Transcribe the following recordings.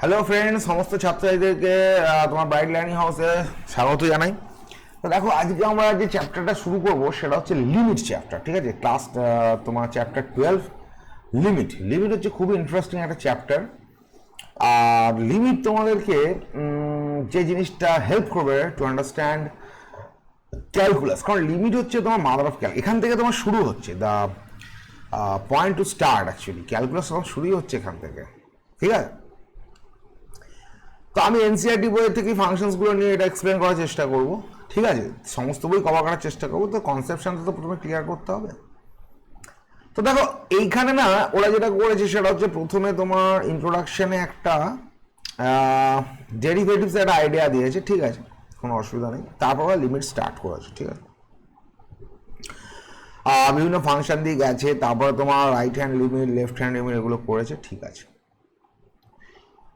Hello friend, সমস্ত ছাত্রছাত্রীদেরকে তোমার bright learning হাউসে স্বাগত জানাই। তো দেখো, আজকে আমরা যে চ্যাপ্টারটা শুরু করব সেটা হচ্ছে লিমিট চ্যাপ্টার। ঠিক আছে, ক্লাস তোমার চ্যাপ্টার 12 লিমিট। লিমিট হচ্ছে খুবই ইন্টারেস্টিং একটা চ্যাপ্টার। আর লিমিট তোমাদেরকে যে জিনিসটা হেল্প করবে টু আন্ডারস্ট্যান্ড ক্যালকুলাস, কারণ লিমিট হচ্ছে তোমার মাদার অফ ক্যালকুলাস। এখান থেকে তোমার শুরু হচ্ছে the point to start. Actually calculus তোমার শুরুই হচ্ছে এখান থেকে। ঠিক আছে, তো আমি এনসিআরটি বইয়ের থেকে ফাংশনসগুলো নিয়ে এটা এক্সপ্লেন করার চেষ্টা করব। ঠিক আছে, সমস্ত বই কভার করার চেষ্টা করবো। তো কনসেপশনটা তো প্রথমে ক্লিয়ার করতে হবে। তো দেখো, এইখানে না ওরা যেটা করেছে সেটা হচ্ছে প্রথমে তোমার ইন্ট্রোডাকশনে একটা ডেরিভেটিভস একটা আইডিয়া দিয়েছে। ঠিক আছে, কোনো অসুবিধা নেই। তারপর লিমিট স্টার্ট করেছে। ঠিক আছে, বিভিন্ন ফাংশন দিয়ে গেছে, তারপরে তোমার right hand limit, left hand limit এগুলো করেছে। ঠিক আছে,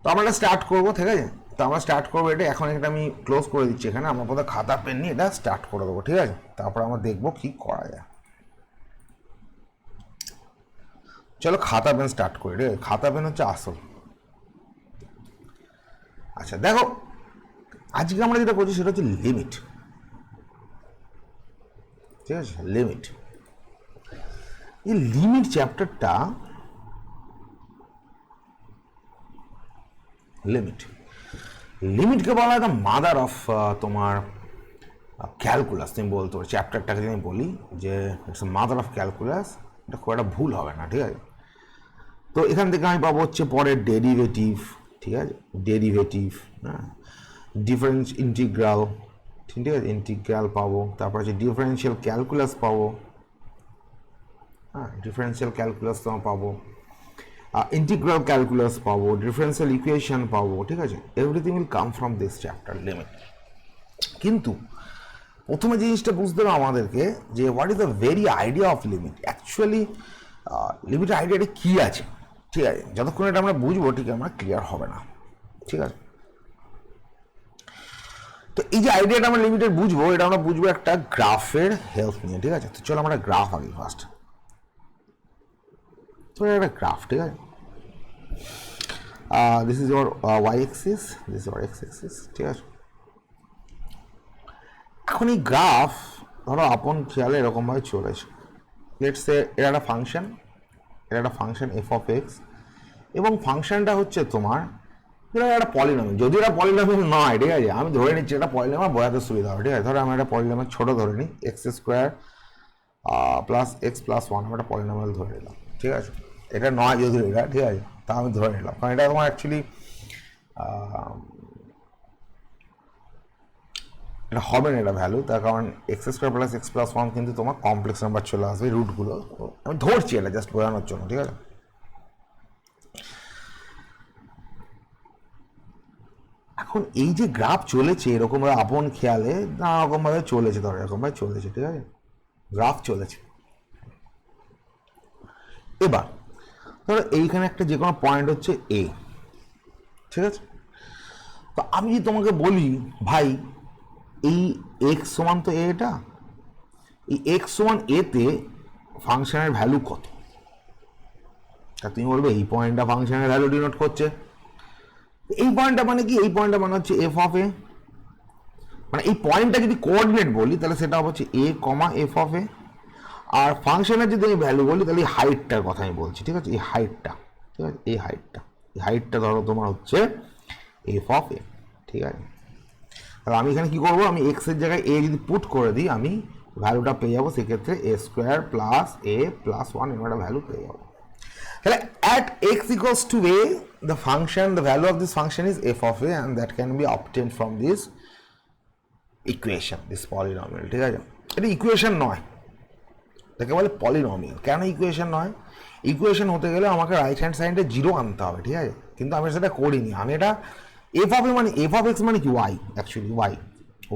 তো আমরা এটা স্টার্ট করবো। ঠিক আছে, তো আমরা স্টার্ট করবো এটা। এখন এটা আমি ক্লোজ করে দিচ্ছি। এখানে আমরা প্রথমে খাতা পেন নিয়ে এটা স্টার্ট করে দেবো। ঠিক আছে, তারপর আমরা দেখবো কি করা যায়। চলো খাতা পেন স্টার্ট করি। ঠিক আছে, খাতা পেন হচ্ছে আসল। আচ্ছা দেখো, আজকে আমরা যেটা করছি সেটা হচ্ছে লিমিট। ঠিক আছে, লিমিট। এই লিমিট চ্যাপ্টারটা, লিমিটকে বলা হয় দ্য মাদার অফ তোমার ক্যালকুলাস। তুমি বলতে পারো চ্যাপ্টারটাকে যদি আমি বলি যে ইটস মাদার অফ ক্যালকুলাস, এটা খুব একটা ভুল হবে না। ঠিক আছে, তো এখান থেকে আমি পাবো হচ্ছে পরে ডেরিভেটিভ। ঠিক আছে, ডেরিভেটিভ, হ্যাঁ, ডিফারেন্স ইন্টিগ্রাল। ঠিক আছে, ইন্টিগ্রাল পাবো। তারপর হচ্ছে ডিফারেন্সিয়াল ক্যালকুলাস পাবো। হ্যাঁ, ডিফারেন্সিয়াল ক্যালকুলাস তোমার পাবো, ইন্টিগ্রাল ক্যালকুলাস পাবো, ডিফারেন্সিয়াল ইকুয়েশন পাবো। ঠিক আছে, everything will come from this chapter limit. কিন্তু প্রথমে জিনিসটা বুঝতে হবে আমাদেরকে যে what is the very idea of limit. Actually লিমিটের আইডিয়াটা কী আছে। ঠিক আছে, যতক্ষণ এটা আমরা বুঝবো ঠিক আমরা ক্লিয়ার হবে না। ঠিক আছে, তো এই যে আইডিয়াটা আমরা লিমিটের বুঝবো, এটা আমরা বুঝবো একটা গ্রাফের হেল্প নিয়ে। ঠিক আছে, তো চলো আমরা গ্রাফ আগে ফার্স্ট। তো একটা গ্রাফ। ঠিক আছে, this is your y axis, this is your x axis. ঠিক আছে, এখন এই গ্রাফ ধরো আপন খেয়ালে এরকমভাবে চলেছে। লেটস সে এটা একটা ফাংশন, এটা একটা ফাংশন এফ অফ এক্স, এবং ফাংশনটা হচ্ছে তোমার এটা একটা পলিনমিয়াল। যদিও এটা পলিনমিয়াল নয়, ঠিক আছে, আমি ধরে নিচ্ছি এটা পলিনমিয়াল, বোঝাতে সুবিধা হবে। ঠিক আছে, ধরো আমি একটা পলিনমিয়াল ছোট ধরে নিই, x square plus x plus one, আমি একটা পলিনমিয়াল ধরে নিলাম। ঠিক আছে, এটা নয় যদিও এটা, ঠিক আছে, তা আমি ধরে নিলাম, কারণ এটা তোমার অ্যাকচুয়ালি এটা হবে না এটা ভ্যালু, তার কারণ x square plus x plus one কিন্তু তোমার কমপ্লেক্স নাম্বার চলে আসবে, রুটগুলো। আমি ধরছি এটা জাস্ট বোঝানোর জন্য। ঠিক আছে, এখন এই যে গ্রাফ চলেছে এরকমভাবে আপন খেয়ালে নানা রকমভাবে চলেছে, ধরো এরকমভাবে চলেছে। ঠিক আছে, গ্রাফ চলেছে। এবার ধরো এইখানে একটা যে কোনো পয়েন্ট হচ্ছে এ। ঠিক আছে, তো আমি যদি তোমাকে বলি ভাই এই এক্স সমান তো এটা, এই এক্স সমান এতে ফাংশনের ভ্যালু কত, তা তুমি বলবে এই পয়েন্টটা ফাংশনের ভ্যালু ডিনোট করছে। এই পয়েন্টটা মানে কি, এই পয়েন্টটা মানে হচ্ছে এফ অফ এ। মানে এই পয়েন্টটা যদি কোঅর্ডিনেট বলি তাহলে সেটা হচ্ছে এ কমা এফ অফ এ। আর ফাংশনের যদি আমি ভ্যালু বলি তাহলে এই হাইটটার কথা আমি বলছি। ঠিক আছে, এই হাইটটা, ঠিক আছে, এই হাইটটা ধরো তোমার হচ্ছে এফ অফ এ। ঠিক আছে, তাহলে আমি এখানে কি করবো, আমি এক্স এর জায়গায় এ যদি পুট করে দিই আমি ভ্যালুটা পেয়ে যাবো, সেক্ষেত্রে এ স্কোয়ার প্লাস এ প্লাস ওয়ান এর একটা ভ্যালু পেয়ে যাবো। তাহলে at x equals to a, the function, the value of this function is f of a, and that can be obtained from this equation, this polynomial. ঠিক আছে, এটা equation নয়, এটাকে বলে পলিনমিয়াল। কেন ইকুয়েশন নয়? ইকুয়েশন হতে গেলে আমাকে রাইট হ্যান্ড সাইডে জিরো আনতে হবে। ঠিক আছে, কিন্তু আমি সেটা করিনি। আমি এটা এফ অফ এ মানে এফ অফ এক্স মানে কি y, actually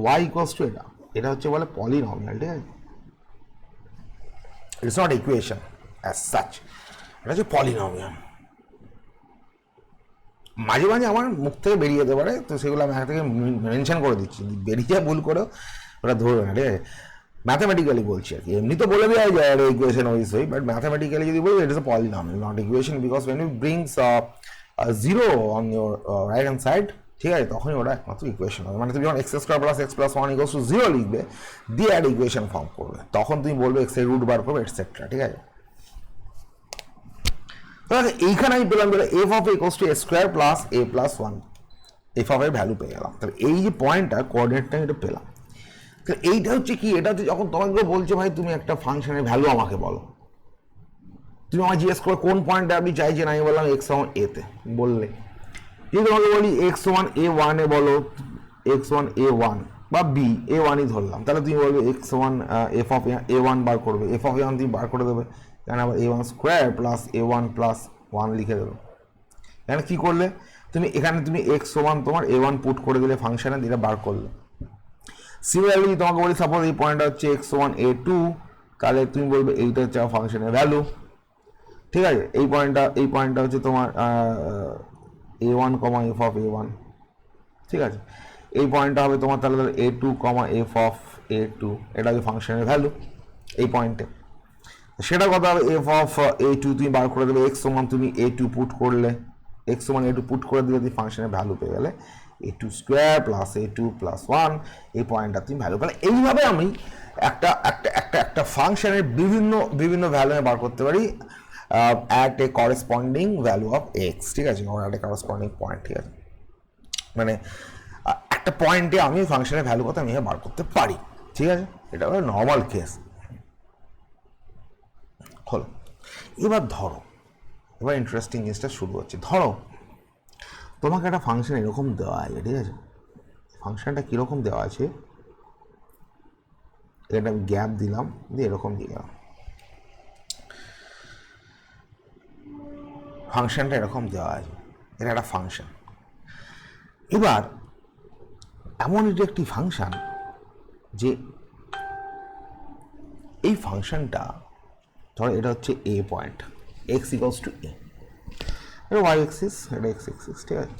y equals to এটা, এটা হচ্ছে বলে পলিনমিয়াল। ঠিক আছে, it's not equation as such, এটা হচ্ছে পলিনমিয়াল। মাঝে মাঝে আমার মুখ থেকে বেরিয়ে যেতে পারে, তো সেগুলো আমি আগে থেকে মেনশন করে দিচ্ছি, বেরিয়ে ভুল করেও ওটা ধরবে না। ঠিক আছে, ম্যাথামেটিক্যালি বলছি আর কি, এমনি তো বলে দেওয়া যায় ইকুয়েশন ওইস হই, বাট ম্যাথামেটিক্যালি যদি বলি it is a polynomial not equation, because when you brings zero on your right hand side, ঠিক আছে, তখনই ওটা একমাত্র ইকুয়েশন হবে। মানে তুমি যখন x square plus x plus one equals to zero লিখবে, দিয়ে একটা ইকুয়েশন ফর্ম করবে, তখন তুমি বলবে এক্স এর রুট বার করবে এটসেট্রা, ঠিক আছে। এইখানে আমি পেলাম যেটা F of a equals two A square plus A plus one, F of এর ভ্যালু পেয়ে গেলাম। তাহলে এই যে পয়েন্টটা কোঅর্ডিনেটটা এটা পেলাম। তো এইটা হচ্ছে কি, এটা হচ্ছে যখন তোমাকে বলছে ভাই তুমি একটা ফাংশনের ভ্যালু আমাকে বলো, তুমি আমাকে জিজ্ঞেস করো কোন পয়েন্টটা আপনি চাইছেন, আমি বললাম এক্স সমান এতে, বললে যদি তোমাকে বলি এক্স সমান এ ওয়ানে বলো, এক্স ওয়ান এ ওয়ান বা বি এ ওয়ানই ধরলাম, তাহলে তুমি বলবে X one F of A one বার করবে, এফ অফ এ ওয়ান তুমি বার করে দেবে, এখানে আবার এ ওয়ান স্কোয়ার প্লাস এ ওয়ান প্লাস ওয়ান লিখে দেবে। এখানে কী করলে তুমি, এখানে তুমি এক্স সমান তোমার এ ওয়ান পুট করে দিলে ফাংশনে, দিলে বার করলে। সিমিলারলি তোমাকে বলি সাপোজ এই পয়েন্টটা হচ্ছে এক্স ওয়ান এ টু, তাহলে তুমি বলবে এইটা হচ্ছে ফাংশনের ভ্যালু, ঠিক আছে। এই পয়েন্টটা হচ্ছে তোমার a one comma f of A one, ঠিক আছে। এই পয়েন্টটা হবে তোমার তাহলে a two comma f of a two, এটা হচ্ছে ফাংশনের ভ্যালু এই পয়েন্টে। সেটা কথা হবে এফ অফ এ টু তুমি বার করে দেবে, এক্স সমান তুমি এ টু পুট করলে, এক্স সমান এ টু পুট করে দিলে তুমি ফাংশনের ভ্যালু পেয়ে গেলে এ টু স্কোয়ার প্লাস এ টু প্লাস ওয়ান, এই পয়েন্টটা তুমি ভ্যালু পেলে। এইভাবে আমি একটা একটা একটা একটা ফাংশনের বিভিন্ন বিভিন্ন ভ্যালু আমি বার করতে পারি at a corresponding value of x, ঠিক আছে, অ্যাট এ করেসপন্ডিং পয়েন্ট, ঠিক আছে। মানে একটা পয়েন্টে আমি ফাংশনের ভ্যালু কত আমি বার করতে পারি, ঠিক আছে। এটা হলো নর্মাল কেস। হলো, এবার ধরো, এবার ইন্টারেস্টিং জিনিসটা শুরু হচ্ছে। ধরো তোমাকে একটা ফাংশন এরকম দেওয়া আছে, ঠিক আছে, ফাংশনটা কীরকম দেওয়া আছে, এটা আমি গ্যাপ দিলাম, দিয়ে এরকম দিয়ে গেলাম, ফাংশনটা এরকম দেওয়া আছে, এটা একটা ফাংশন। এবার এমন একটি ফাংশন যে এই ফাংশনটা ধরো এটা হচ্ছে এ পয়েন্ট, এক্স ইকুয়ালস টু এ, এটা ওয়াই এক্সিস, এটা এক্স এক্সিস, ঠিক আছে।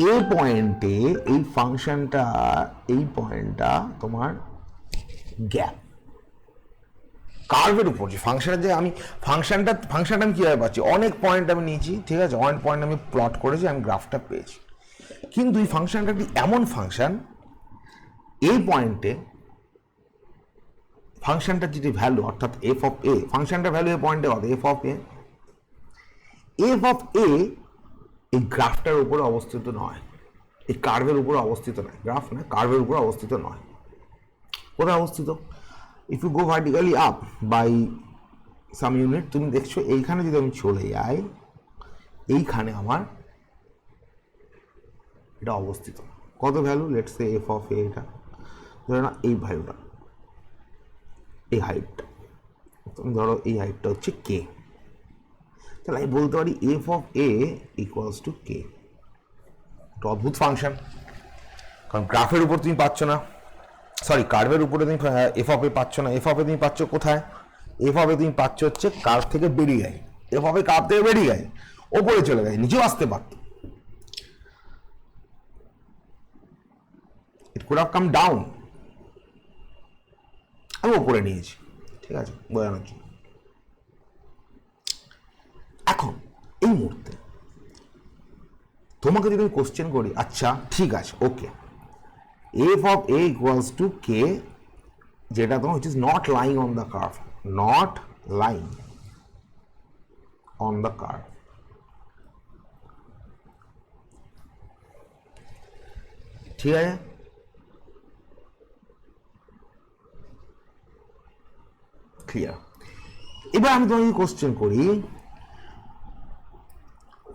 এ পয়েন্টে এই ফাংশনটা, এই পয়েন্টটা তোমার গ্যাপ কার্ভের উপর, যে ফাংশনের যে আমি ফাংশনটা আমি কীভাবে পাচ্ছি, অনেক পয়েন্ট আমি নিয়েছি, ঠিক আছে, অনেক পয়েন্ট আমি প্লট করেছি, আমি গ্রাফটা পেয়েছি। কিন্তু এই ফাংশনটা একটি এমন ফাংশন, এই পয়েন্টে ফাংশনটার যেটি ভ্যালু অর্থাৎ এফ অফ এ, ফাংশনটার ভ্যালু এ পয়েন্টে হবে f of a, f of a এই গ্রাফটার উপরে অবস্থিত নয়, এই কার্ভের উপরে অবস্থিত নয়, গ্রাফ না কার্ভের উপরে অবস্থিত নয়। কোথায় অবস্থিত? If you go vertically up by some unit, তুমি দেখছো এইখানে যদি আমি চলে যাই, এইখানে আমার এটা অবস্থিত কত value, let's say f of a, এটা ধরো না এই ভ্যালুটা, এই হাইটটা, তুমি ধরো এই হাইটটা হচ্ছে কে, তাহলে আমি বলতে পারি f of a equals to k. একটা অদ্ভুত ফাংশন, কারণ গ্রাফের উপর তুমি পাচ্ছ না, সরি কার্ভের উপরে তুমি এফ অফ এ পাচ্ছ না, এফ অফ এ তুমি পাচ্ছ কোথায়, এফ অফ এ তুমি পাচ্ছ হচ্ছে কার্ভ থেকে বেরিয়ে যায়, এফ অফ এ কার্ভ থেকে বেরিয়ে যায়, ওপরে চলে গেছে, নিচেও আসতে পারত, it could have come down, আমি ওপরে নিয়েছি, ঠিক আছে, বোঝানোর জন্য। এখন এই মুহূর্তে তোমাকে যদি আমি কোশ্চেন করি, আচ্ছা ঠিক আছে okay, f of a equals to k, যেটা তোমার which is not lying on the curve, not lying on the curve, ঠিক আছে। ক্লিয়ার? এবার আমি তোমাকে কোশ্চেন করি,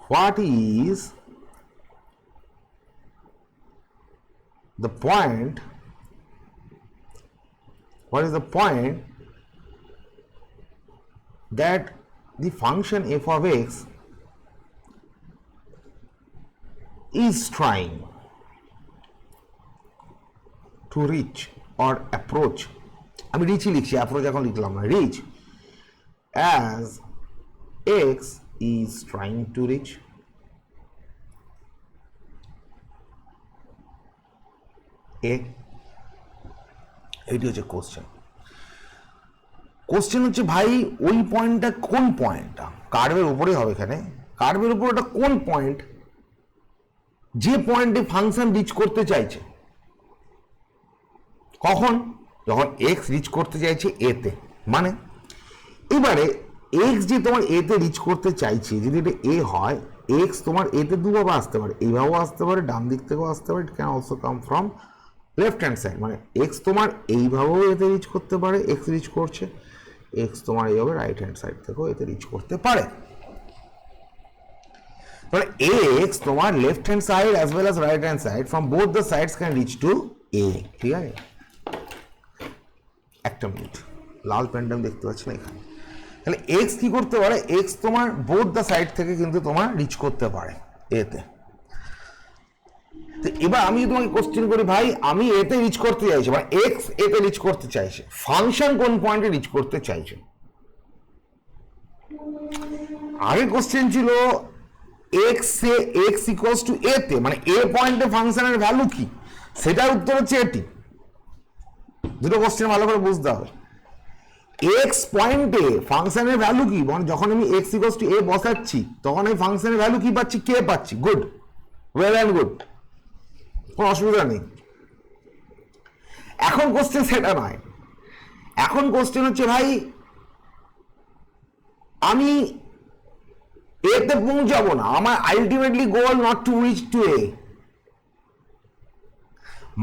what is the point, what is the point that the function f of x is trying to reach or approach, আমি রিচই লিখছি, approach এখন লিখলাম না, rich as x is trying to reach, এটি হচ্ছে কোশ্চেন। কোশ্চেন হচ্ছে ভাই ওই পয়েন্টটা কোন পয়েন্টটা, কার্ভের উপরে হবে এখানে, কার্ভের উপর ওটা কোন পয়েন্ট যে পয়েন্টে ফাংশন রিচ করতে চাইছে, কখন, যখন এক্স রিচ করতে চাইছে এতে, মানে এবারে এক্স যে তোমার এতে রিচ করতে চাইছে, যদি এটা এ হয়, এক্স তোমার এতে দুভাবে আসতে পারে, এইভাবেও আসতে পারে, ডান দিক থেকেও আসতে পারে, it can also come from left hand side, মানে এক্স তোমার এইভাবেও এতে রিচ করতে পারে, এক্স রিচ করছে, এক্স তোমার এইভাবে রাইট হ্যান্ড সাইড থেকেও এতে রিচ করতে পারে, তাহলে এক্স তোমার left hand side as well as right hand side from both the sides can reach to a. ঠিক আছে, একটা মিনিট, লাল পেনটা আমি দেখতে পাচ্ছি না এখানে। তাহলে এক্স কি করতে পারে, এক্স তোমার বোথ দ্য সাইড থেকে কিন্তু তোমার রিচ করতে পারে এতে। তো এবার আমি তোমাকে কোশ্চেন করি, ভাই আমি এতে রিচ করতে চাইছি, মানে এক্স এতে রিচ করতে চাইছে, ফাংশন কোন পয়েন্টে রিচ করতে চাইছে? আগে কোশ্চেন ছিল এক্স এ এক্স ইকুয়ালস টু এতে, মানে এ পয়েন্টে ফাংশনের ভ্যালু কি, সেটার উত্তর হচ্ছে এটি। দুটো কোশ্চেন ভালো করে বুঝতে হবে। এক্স পয়েন্টে ফাংশনের ভ্যালু কি, মানে যখন আমি এক্স ইকুয়ালস টু এ বসাচ্ছি তখন আমি ফাংশনের ভ্যালু কি পাচ্ছি, কে পাচ্ছি, গুড, ওয়েল অ্যান্ড গুড, কোনো অসুবিধা নেই। এখন কোশ্চেন সেটা নয়, এখন কোশ্চেন হচ্ছে ভাই আমি এতে পৌঁছাবো না, আমার ultimately goal not to reach to a,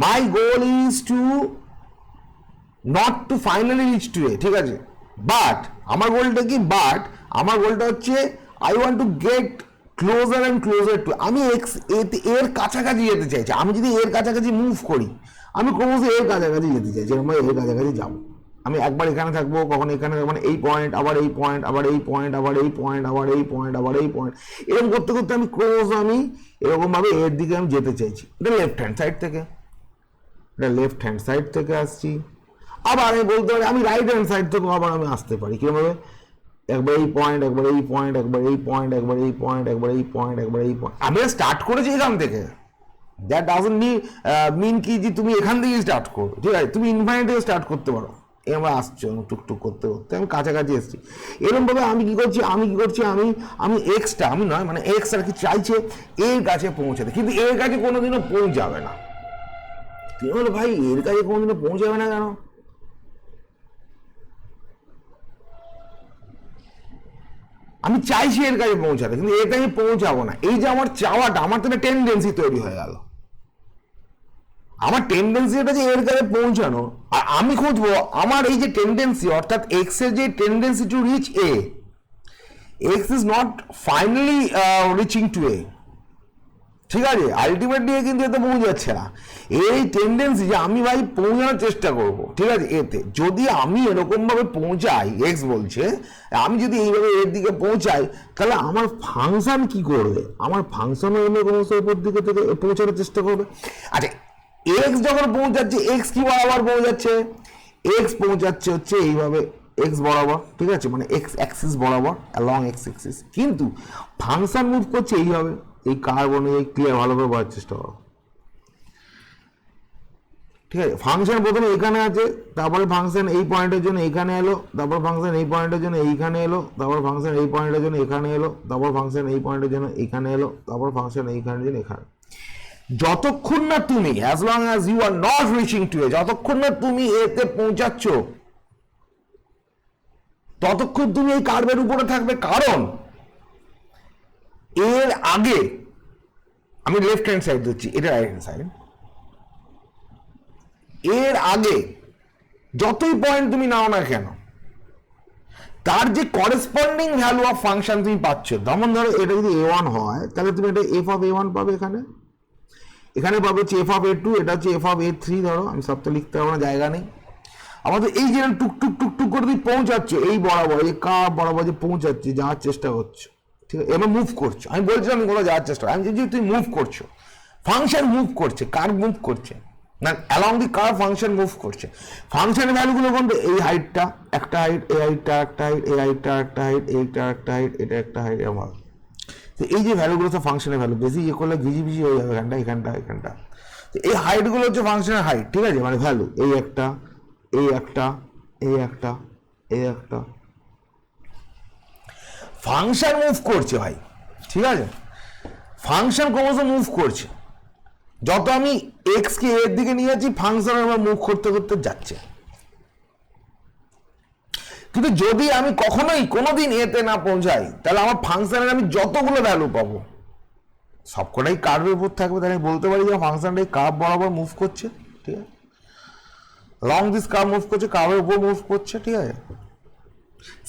my goal is to not to finally reach to a, ঠিক আছে, বাট আমার গোলটা কি, বাট আমার গোলটা হচ্ছে I want to get closure and closer to, আমি এক্স এর কাছাকাছি যেতে চাইছি, আমি যদি এর কাছাকাছি মুভ করি আমি ক্রমশ এর কাছাকাছি যেতে চাইছি, আমরা এর কাছাকাছি যাবো, আমি একবার এখানে থাকবো, কখন এখানে, মানে এই পয়েন্ট, আবার এই পয়েন্ট, আবার এই পয়েন্ট, আবার এই পয়েন্ট, আবার এই পয়েন্ট, আবার এই পয়েন্ট, এরকম করতে করতে আমি ক্রমশ আমি এরকমভাবে এর দিকে আমি যেতে চাইছি। এটা লেফট হ্যান্ড সাইড থেকে, এটা লেফট হ্যান্ড সাইড থেকে আসছি, আবার আমি বলতে পারি আমি রাইট হ্যান্ড সাইড থেকেও আবার আমি আসতে পারি, কিভাবে, একবার এই পয়েন্ট, একবার এই পয়েন্ট, একবার এই পয়েন্ট, একবার এই পয়েন্ট, একবার এই পয়েন্ট, একবার এই পয়েন্ট, আমি স্টার্ট করেছি এখান থেকে, দ্যাট ডাজন্ট মিন কি যে তুমি এখান থেকেই স্টার্ট করো, ঠিক আছে, তুমি ইনফাইনাইট থেকে স্টার্ট করতে পারো, এবার আসছো টুকটুক করতে করতে আমি কাছাকাছি এসেছি, এরকমভাবে আমি কি করছি, আমি এক্সটা, আমি নয়, মানে এক্স আর কি চাইছে এর কাছে পৌঁছাতে, কিন্তু এর কাছে কোনোদিনও পৌঁছাবে না। তুমি বলো ভাই এর কাছে কোনোদিনও পৌঁছাবে না কেন? আমি চাইছি এর কাছে পৌঁছাতে, কিন্তু এর কাছে পৌঁছাবো না, এই যে আমার চাওয়াটা, আমার তো একটা টেন্ডেন্সি তৈরি হয়ে গেল, আমার টেন্ডেন্সি এটা যে এর কাছে পৌঁছানো, আর আমি খুঁজবো আমার এই যে টেন্ডেন্সি, অর্থাৎ এক্স এর যে tendency to reach a, x is not finally reaching to a, ঠিক আছে, আলটিমেটলি কিন্তু এতে পৌঁছাচ্ছে না, এই টেন্ডেন্সি যে আমি ভাই পৌঁছানোর চেষ্টা করব, ঠিক আছে, এতে যদি আমি এরকম ভাবে পৌঁছাই, এক্স বলছে আমি যদি এইভাবে এর দিকে পৌঁছাই, তাহলে আমার ফাংশন কি করবে, আমার ফাংশনও এমনি ক্রমশ উপর দিকে থেকে পৌঁছানোর চেষ্টা করবে। আচ্ছা এক্স যখন পৌঁছাচ্ছে, এক্স কি বরাবর পৌঁছাচ্ছে, এক্স পৌঁছাচ্ছে হচ্ছে এইভাবে এক্স বরাবর, ঠিক আছে, মানে এক্স অ্যাক্সিস বরাবর অ্যালং এক্স অ্যাক্সিস, কিন্তু ফাংশন মুভ করছে এইভাবে, এই কার্ভ অনুযায়ী ক্লিয়ার ভালো করে বোঝার চেষ্টা করো, ঠিক আছে, ফাংশন প্রথমে এখানে আছে, তারপরে ফাংশন এই পয়েন্টের জন্য এখানে এলো, তারপর ফাংশন এই পয়েন্টের জন্য এইখানে এলো, তারপর ফাংশন এই পয়েন্টের জন্য এখানে এলো, তারপর ফাংশন এই পয়েন্টের জন্য এখানে এলো, তারপর ফাংশন এইখানের জন্য এখানে, যতক্ষণ না তুমি as long as you are not reaching to a, যতক্ষণ না তুমি এতে পৌঁছাচ্ছ ততক্ষণ তুমি এই কার্ভের উপরে থাকবে, কারণ এর আগে আমি লেফট হ্যান্ড সাইড দিচ্ছি, এটা রাইট হ্যান্ড সাইড, এর আগে যতই পয়েন্ট তুমি নাও না কেন তার যে করেসপন্ডিং ভ্যালু অফ ফাংশন তুমি পাচ্ছ, যেমন ধরো এটা যদি a1 হয় তাহলে তুমি এটা f অফ a1 পাবে, এখানে পাবে হচ্ছে f অফ a2, এটা হচ্ছে f অফ a3, ধরো আমি সব তো লিখতে পারবো না, জায়গা নেই, আমাদের এই যে টুকটুক টুকটুক করে তুমি পৌঁছাচ্ছ এই বরাবর, এই কার্ভ বরাবর যে পৌঁছাচ্ছে, যাওয়ার চেষ্টা করছো, ঠিক আছে, এবার মুভ করছো, আমি বলছিলাম আমি কোথাও যাওয়ার চেষ্টা, আমি যদি তুমি মুভ করছো, ফাংশন মুভ করছে, কার্ভ মুভ করছে না, অ্যালং দি কার্ভ ফাংশন মুভ করছে, ফাংশনের ভ্যালুগুলো কোনটা, এই হাইটটা একটা হাইট, এই হাইটটা একটা হাইট, এই হাইটটা একটা হাইট, এইটা একটা হাইট, এটা একটা হাইট, এরকম। তো এই যে ভ্যালুগুলো তো ফাংশনের ভ্যালু, বেশি ইয়ে করলে ভিজি হয়ে যাবে এখানটা, তো এই হাইটগুলো হচ্ছে ফাংশনের হাইট, ঠিক আছে, মানে ভ্যালু, এই একটা, এই একটা, এই একটা, এই একটা ফাংশন মুভ করছে ভাই, ঠিক আছে, ফাংশন ক্রমশ মুভ করছে, যত আমি এক্স কে এর দিকে নিয়ে যাচ্ছি ফাংশন আমার মুভ করতে করতে যাচ্ছে। কিন্তু যদি আমি কখনোই কোনোদিন এতে না পৌঁছাই তাহলে আমার ফাংশনের আমি যতগুলো ভ্যালু পাবো সবকটাই কার্ভের উপর থাকবে, তাহলে আমি বলতে পারি যে ফাংশনটা এই কার্ভ বরাবর মুভ করছে, ঠিক আছে, লং দিস কার্ভ মুভ করছে, কার্ভের উপর মুভ করছে, ঠিক আছে।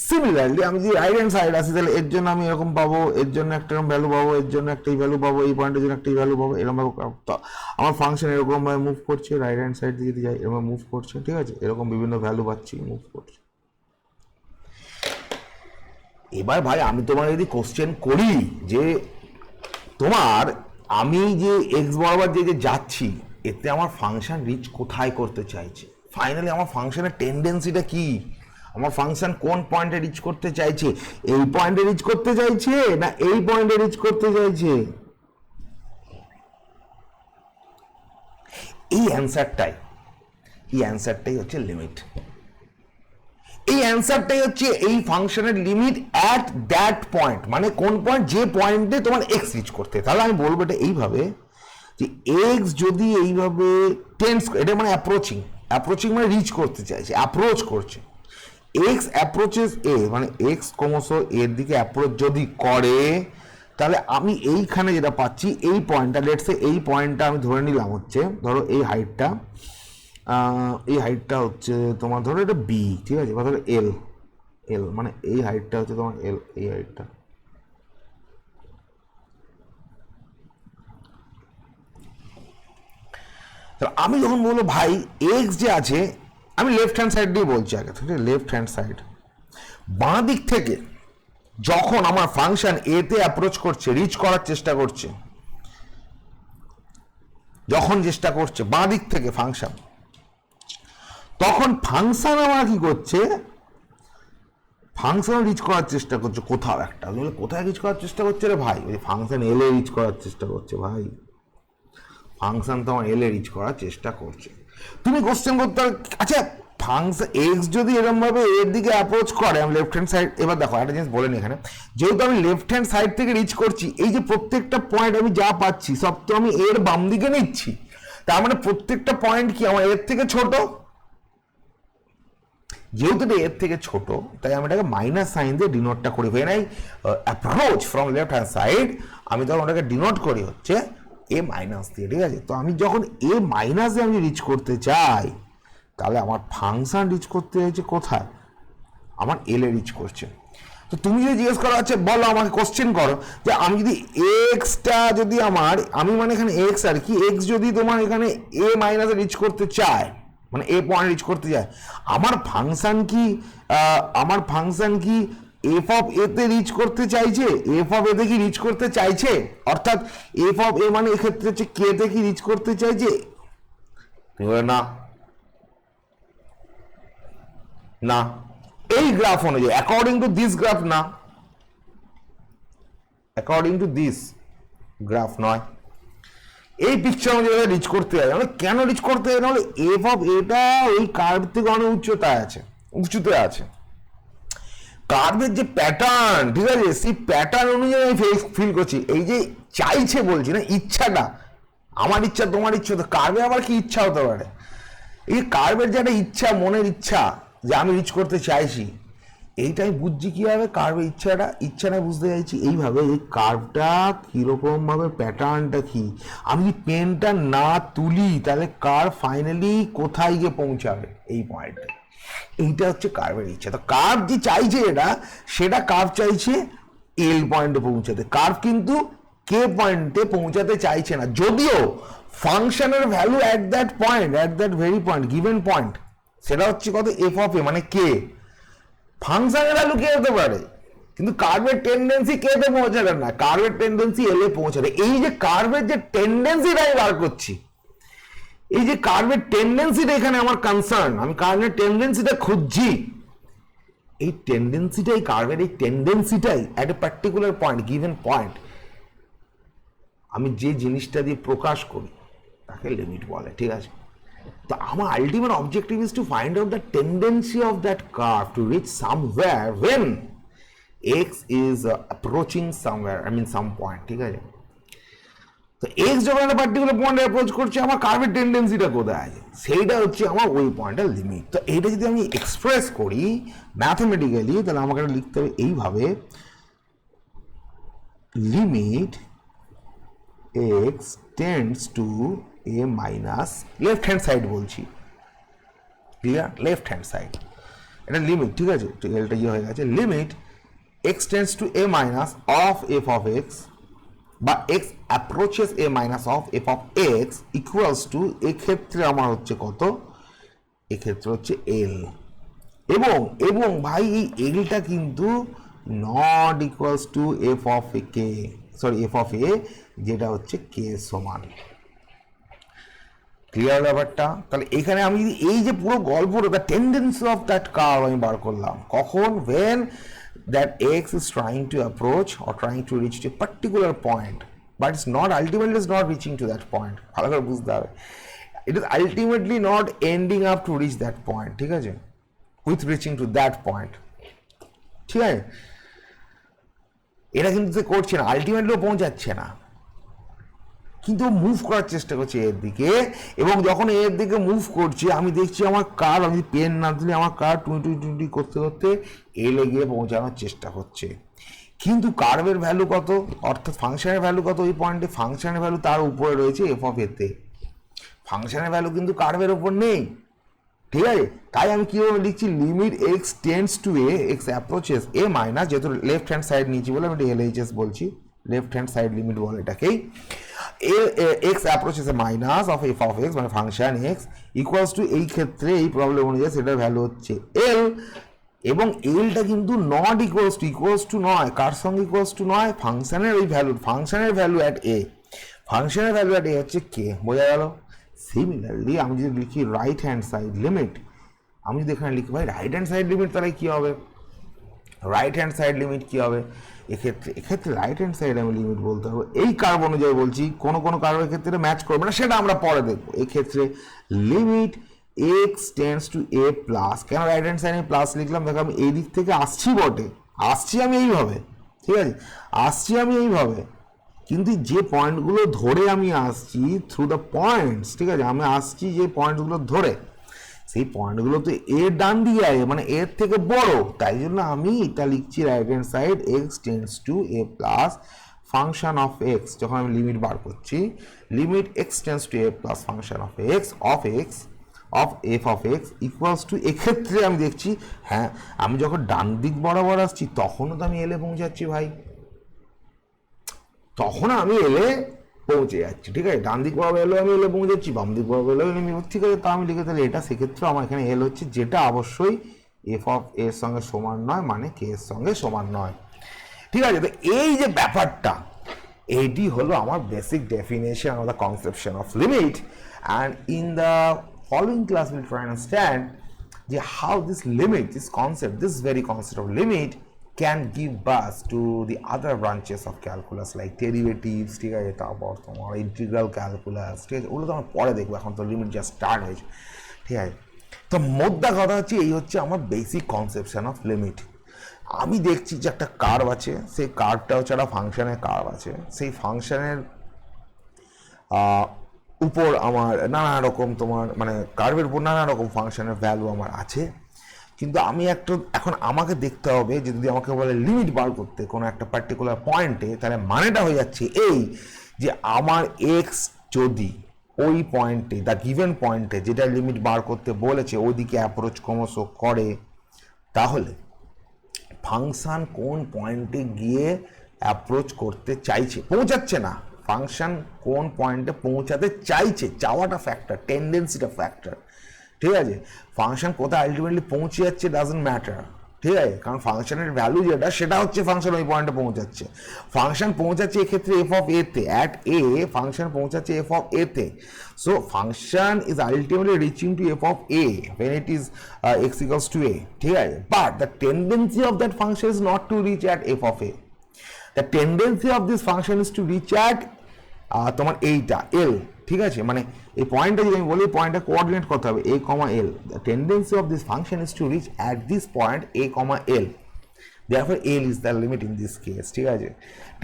সিমিলারলি আমি যদি রাইট হ্যান্ড সাইড আসি তাহলে এর জন্য আমি এরকম পাবো, এর জন্য একটা এরকম ভ্যালু পাবো, এর জন্য একটাই ভ্যালু পাবো, এই পয়েন্টের জন্য একটাই ভ্যালু পাবো, এরকম আমার ফাংশন এরকম ভাবে মুভ করছে, রাইট হ্যান্ড সাইড দিয়ে যদি যাই এরকম মুভ করছে, ঠিক আছে, এরকম বিভিন্ন ভ্যালু পাচ্ছি, মুভ করছে। এবার ভাই আমি তোমার যদি কোশ্চেন করি যে তোমার আমি যে এক্স বরাবর যে যাচ্ছি এতে আমার ফাংশন রিচ কোথায় করতে চাইছে, ফাইনালি আমার ফাংশনের টেন্ডেন্সিটা কি, আমার ফাংশন কোন পয়েন্টে রিচ করতে চাইছে, এই পয়েন্টে রিচ করতে চাইছে না এই পয়েন্টে রিচ করতে চাইছে, এই অ্যান্সারটাই হচ্ছে লিমিট, এই অ্যান্সারটাই হচ্ছে এই ফাংশনের লিমিট অ্যাট দ্যাট পয়েন্ট, মানে কোন পয়েন্ট, যে পয়েন্টে তোমার এক্স রিচ করতে। তাহলে আমি বলবো এটা এইভাবে যে এক্স যদি এইভাবে টেন্স, এটা মানে অ্যাপ্রোচিং মানে রিচ করতে চাইছে, অ্যাপ্রোচ করছে, এক্স অ্যাপ্রোচেস এ, মানে এক্স ক্রমশ এর দিকে অ্যাপ্রোচ যদি করে তাহলে আমি এইখানে যেটা পাচ্ছি এই পয়েন্টটা, লেটস সে এই পয়েন্টটা আমি ধরে নিলাম হচ্ছে, ধরো এই হাইটটা হচ্ছে তোমার, ধরো এটা বি, ঠিক আছে, বা ধরো এল, মানে এই হাইটটা হচ্ছে তোমার এল, এই হাইটটা, আমি যখন বলবো ভাই এক্স যে আছে, আমি লেফট হ্যান্ড সাইড দিয়ে বলছি আগে, ঠিক আছে, লেফট হ্যান্ড সাইড, বাঁ দিক থেকে যখন আমার ফাংশন এতে অ্যাপ্রোচ করছে, রিচ করার চেষ্টা করছে, যখন চেষ্টা করছে বাঁ দিক থেকে ফাংশন, তখন ফাংশন আমার কি করছে, ফাংশন রিচ করার চেষ্টা করছে কোথাও একটা, কোথায় রিচ করার চেষ্টা করছে রে ভাই, ওই ফাংশন এলে রিচ করার চেষ্টা করছে ভাই, ফাংশন তো আমার এলে রিচ করার চেষ্টা করছে। তুমি কোশ্চেন করতে, আচ্ছা ফাংশন এক্স যদি এরকম ভাবে এর দিকে অ্যাপ্রোচ করে, আমি লেফট হ্যান্ড সাইড, এবার দেখো একটা জিনিস বলেন এখানে, যেহেতু আমি লেফট হ্যান্ড সাইড থেকে রিচ করছি, এই যে প্রত্যেকটা পয়েন্ট আমি যা পাচ্ছি সব তো আমি এর বাম দিকে নিচ্ছি, তার মানে প্রত্যেকটা পয়েন্ট কি আমার এর থেকে ছোট, যেহেতু এটা এর থেকে ছোট তাই আমি এটাকে মাইনাস সাইন দিয়ে ডিনোটটা করি, হয় নাই approach from left hand side, আমি তখন ওটাকে ডিনোট করি হচ্ছে এ মাইনাস দিয়ে, ঠিক আছে। তো আমি যখন এ মাইনাস দিয়ে আমি রিচ করতে চাই তাহলে আমার ফাংশন রিচ করতে চাইছে কোথায়, আমার এলে রিচ করছে। তো তুমি যদি জিজ্ঞেস করা হচ্ছে, বলো আমাকে কোশ্চেন করো যে আমি যদি এক্সটা যদি আমার, আমি মানে এখানে এক্স আর কি, এক্স যদি তোমার এখানে এ মাইনাসে রিচ করতে চায়, মানে এ পয়েন্ট রিচ করতে চায়, আমার ফাংশন কি এফ অফ এতে রিচ করতে চাইছে, এফ অফ এতে কি রিচ করতে চাইছে, অর্থাৎ এফ অফ এ মানে এক্ষেত্রে হচ্ছে কে তে কি রিচ করতে চাইছে, না না, এই গ্রাফ অনুযায়ী অ্যাকর্ডিং টু দিস গ্রাফ, না অ্যাকর্ডিং টু দিস গ্রাফ নয়, এই পিকচার অনুযায়ী রিচ করতে হয়, মানে কেন রিচ করতে হয়, নাহলে এফ অফ এটা ওই কার্ভ থেকে অনেক উঁচুতে আছে, কার্ভের যে প্যাটার্ন, ঠিক আছে, সেই প্যাটার্ন অনুযায়ী আমি ফিল করছি, এই যে চাইছে বলছি না, ইচ্ছাটা, আমার ইচ্ছা তোমার ইচ্ছা, তো কার্ভে আবার কি ইচ্ছা হতে পারে, এই কার্ভের যে একটা ইচ্ছা, মনের ইচ্ছা যে আমি রিচ করতে চাইছি, এইটা আমি বুঝছি কিভাবে, কার্ভের ইচ্ছাটা বুঝতে চাইছি এইভাবে, এই কার্ভটা কিরকম ভাবে, প্যাটার্নটা কি, আমি যদি পেনটা না তুলি তাহলে কার্ভ ফাইনালি কোথায় গিয়ে পৌঁছাবে, এই পয়েন্টে, এইটা হচ্ছে কার্ভের ইচ্ছা। তো কার্ভ যে চাইছে সেটা কার্ভ চাইছে এল পয়েন্টে পৌঁছাতে, কার্ভ কিন্তু কে পয়েন্টে পৌঁছাতে চাইছে না, যদিও ফাংশনের value at that very point, given point, সেটা হচ্ছে কত, এফ অফ এ, মানে কে, ফাংশনের ভ্যালু কে হতে পারে, কিন্তু কার্ভের টেন্ডেন্সি কে তে পৌঁছাবে না, কার্ভের টেন্ডেন্সি এল এ পৌঁছাবে। এই যে কার্ভের যে টেন্ডেন্সিটা আমি বার করছি, এই যে কার্ভের টেন্ডেন্সিটা এখানে আমার কনসার্ন, আমি কার্ভের টেন্ডেন্সিটা খুঁজছি, এই টেন্ডেন্সিটাই কার্ভের, এই টেন্ডেন্সিটাই at a particular point, given point আমি যে জিনিসটা দিয়ে প্রকাশ করি তাকে লিমিট বলে, ঠিক আছে। তো আমার ultimate objective is to find out the tendency of that curve to reach somewhere when x is approaching somewhere, I mean some point, ঠিক আছে? তো এক্স যখন একটা পার্টিকুলার পয়েন্টে অ্যাপ্রোচ করছে, আমার কার্ভের টেন্ডেন্সিটা কোথায় আছে, সেইটা হচ্ছে আমার ওই পয়েন্টের লিমিট। তো এইটা যদি আমি এক্সপ্রেস করি ম্যাথমেটিক্যালি, তাহলে আমাকে লিখতে হবে এইভাবে, limit x tends to a minus, left hand side বলছি, ক্লিয়ার, লেফট হ্যান্ড সাইড, এটা লিমিট, ঠিক আছে? এলটা ইয়ে হয়ে গেছে, limit x tends to a minus of f of x বা x approaches a minus of f of x equals to, এক্ষেত্রে আমার হচ্ছে কত, এক্ষেত্রে হচ্ছে এল, এবং এবং ভাই এই এলটা কিন্তু not equals to f of a k, sorry f of a, যেটা হচ্ছে কে সমান। ক্লিয়ার ব্যাপারটা? তাহলে এখানে আমি যদি এই যে পুরো গল্পটা, the tendency of that curve আমি বার করলাম, কখন, when that x is trying to approach or trying to reach to a particular point, but it's not, ultimately it's not reaching to that point, ভালো করে বুঝতে হবে, it is ultimately not ending up to reach that point, ঠিক আছে, with reaching to that point, ঠিক আছে? এটা কিন্তু করছে না, আলটিমেটলিও পৌঁছাচ্ছে না, কিন্তু মুভ করার চেষ্টা করছে এর দিকে, এবং যখন এর দিকে মুভ করছে আমি দেখছি আমার কার, আমি পেন না দিলে আমার কার টুইটি করতে করতে এলে গিয়ে পৌঁছানোর চেষ্টা করছে, কিন্তু কার্ভের ভ্যালু কত, অর্থাৎ ফাংশনের ভ্যালু কত ওই পয়েন্টে, ফাংশনের ভ্যালু তার উপরে রয়েছে এফ অফ এতে, ফাংশনের ভ্যালু কিন্তু কার্ভের উপর নেই, ঠিক আছে? তাই আমি কীভাবে লিখছি, limit x tends to A, x approaches a minus, যেহেতু লেফট হ্যান্ড সাইড নিয়েছি বলে আমি এল এইচ এস বলছি, লেফট হ্যান্ড সাইড লিমিট বলে এটাকেই, x approaches a minus of f of x, মানে ফাংশন এক্স ইকুয়ালস টু, এই ক্ষেত্রে এই প্রবলেম অনুযায়ী সেটার ভ্যালু হচ্ছে এল, এবং এলটা কিন্তু নট ইকুয়ালস টু নয়, কার সঙ্গে ইকুয়ালস টু নয়, ফাংশনের ওই ভ্যালু, ফাংশনের ভ্যালু অ্যাট এ, ফাংশনের ভ্যালু অ্যাট এ হচ্ছে কে, বোঝা গেল? সিমিলারলি আমি যদি লিখি রাইট হ্যান্ড সাইড লিমিট, আমি যদি এখানে লিখি ভাই রাইট হ্যান্ড সাইড লিমিট, তাহলে কী হবে, রাইট হ্যান্ড সাইড লিমিট কী হবে, এক্ষেত্রে রাইট হ্যান্ড সাইড আমি লিমিট বলতে হবে এই কার্ভ অনুযায়ী বলছি, কোনো কার্ভের ক্ষেত্রে ম্যাচ করবে না, সেটা আমরা পরে দেখবো। এক্ষেত্রে limit x tends to A plus, কেন রাইট হ্যান্ড সাইডে প্লাস লিখলাম, দেখো আমি এই দিক থেকে আসছি বটে, আসছি আমি এইভাবে, ঠিক আছে, আসছি আমি এইভাবে, কিন্তু যে পয়েন্টগুলো ধরে আমি আসছি থ্রু দ্য পয়েন্টস, ঠিক আছে, আমি আসছি যে পয়েন্টগুলো ধরে, সেই পয়েন্টগুলো তো এর ডান দিকে আছে, মানে এর থেকে বড়, তাই জন্য আমি এটা লিখছি right hand side x tends to A plus function of x, যখন আমি লিমিট বার করছি, limit x tends to A plus function of x of f of x equals to, এক্ষেত্রে আমি দেখছি হ্যাঁ আমি যখন ডান দিক বরাবর আসছি তখনও তো আমি এলে পৌঁছাচ্ছি ভাই, তখন আমি এলে পৌঁছে যাচ্ছি, ঠিক আছে, ডান দিক বরাবর এলে আমি এলে পৌঁছাচ্ছি, বাম দিক বরাবর এলে আমি, ঠিক আছে, তা আমি লিখে তাহলে এটা, সেক্ষেত্রে আমার এখানে এল হচ্ছে, যেটা অবশ্যই এফ অফ এর সঙ্গে সমান নয়, মানে কে এর সঙ্গে সমান নয়, ঠিক আছে? তো এই যে ব্যাপারটা, এইটি হলো আমার basic definition of the conception of limit, and in the following class will try understand যে how this limit, this concept, this very concept of limit can give birth to the other branches of calculus like derivatives, ঠিক আছে, তারপর তোমার integral calculus, ঠিক আছে, ওগুলো তো আমরা পরে দেখবো, এখন তো লিমিট জাস্ট স্টার্ট হয়েছে, ঠিক আছে? তো মোদ্দা কথা হচ্ছে এই হচ্ছে আমার বেসিক কনসেপশন অফ লিমিট। আমি দেখছি যে একটা কার্ভ আছে, সেই কার্ভটা হচ্ছে একটা ফাংশনের কার্ভ আছে, সেই ফাংশনের উপর আমার নানা রকম তোমার মানে কার্ভের উপর নানা রকম ফাংশনের ভ্যালু আমার আছে, কিন্তু আমি এখন আমাকে দেখতে হবে যে যদি আমাকে বলে লিমিট বার করতে কোনো একটা পার্টিকুলার পয়েন্টে, তাহলে মানেটা হয়ে যাচ্ছে এই যে আমার এক্স যদি ওই পয়েন্টে, দ্য গিভেন পয়েন্টে যেটা লিমিট বার করতে বলেছে ওইদিকে অ্যাপ্রোচ ক্রমশ করে, তাহলে ফাংশন কোন পয়েন্টে গিয়ে অ্যাপ্রোচ করতে চাইছে, পৌঁছাচ্ছে না, ফাংশন কোন পয়েন্টে পৌঁছাতে চাইছে, চাওয়াটা ফ্যাক্টর, টেন্ডেন্সিটা ফ্যাক্টর, ঠিক আছে? ফাংশন কোথায় আলটিমেটলি পৌঁছে যাচ্ছে ডাজন্ট ম্যাটার, ঠিক আছে, কারণ ফাংশনের ভ্যালু যেটা সেটা হচ্ছে ফাংশন ওই পয়েন্টে পৌঁছাচ্ছে, ফাংশন পৌঁছাচ্ছে এক্ষেত্রে এফ অফ এ তে, অ্যাট এ ফাংশন পৌঁছাচ্ছে এফ অফ এ তে, so function is ultimately reaching two f of A when it is x equals to a, ঠিক আছে, but the tendency of that function is not to rich at F of A, the tendency of this function is to reach at তোমার এইটা এল, ঠিক আছে, মানে এই পয়েন্টটা যদি আমি বলি, পয়েন্টটা কোঅর্ডিনেট করতে হবে a, l. The tendency of this function is to reach at this point a, l. Therefore l is the limit in this case. ঠিক আছে,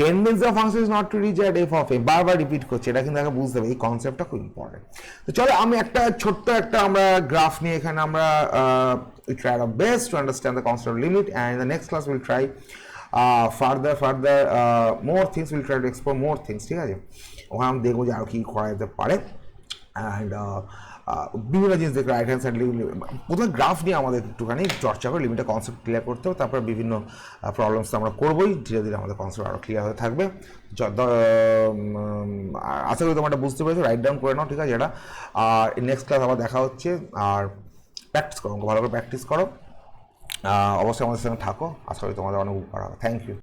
tendency of function is not to reach at f of a, বারবার repeat করছে, এটা কিন্তু আগে বুঝতে হবে, এই কনসেপ্টটা খুব ইম্পর্টেন্ট। তো চলো আমি একটা ছোট্ট একটা আমরা গ্রাফ নিয়ে এখানে আমরা we try our best to understand the concept of limit, and in the next class we'll try further more things, we'll try to explore more things। ঠিক আছে, ওখানে আমি দেখবো যে আরও কী করা যেতে পারে, অ্যান্ড বিভিন্ন জিনিস দেখে রাইট হ্যান্ড সাইড প্রথমে গ্রাফ নিয়ে আমাদের একটুখানি চর্চা করে লিমিটের কনসেপ্ট ক্লিয়ার করতে হবে, তারপর বিভিন্ন প্রবলেমস তো আমরা করবোই, ধীরে ধীরে আমাদের কনসেপ্ট আরও ক্লিয়ার হয়ে থাকবে। আশা করি তোমরা বুঝতে পেরেছো, রাইট ডাউন করে নাও, ঠিক আছে এটা। আর নেক্সট ক্লাস আবার দেখা হচ্ছে, আর প্র্যাকটিস করো, ভালো করে প্র্যাকটিস করো, অবশ্যই আমাদের সঙ্গে থাকো, আশা করি তোমাদের অনেক উপকার হবে। Thank you.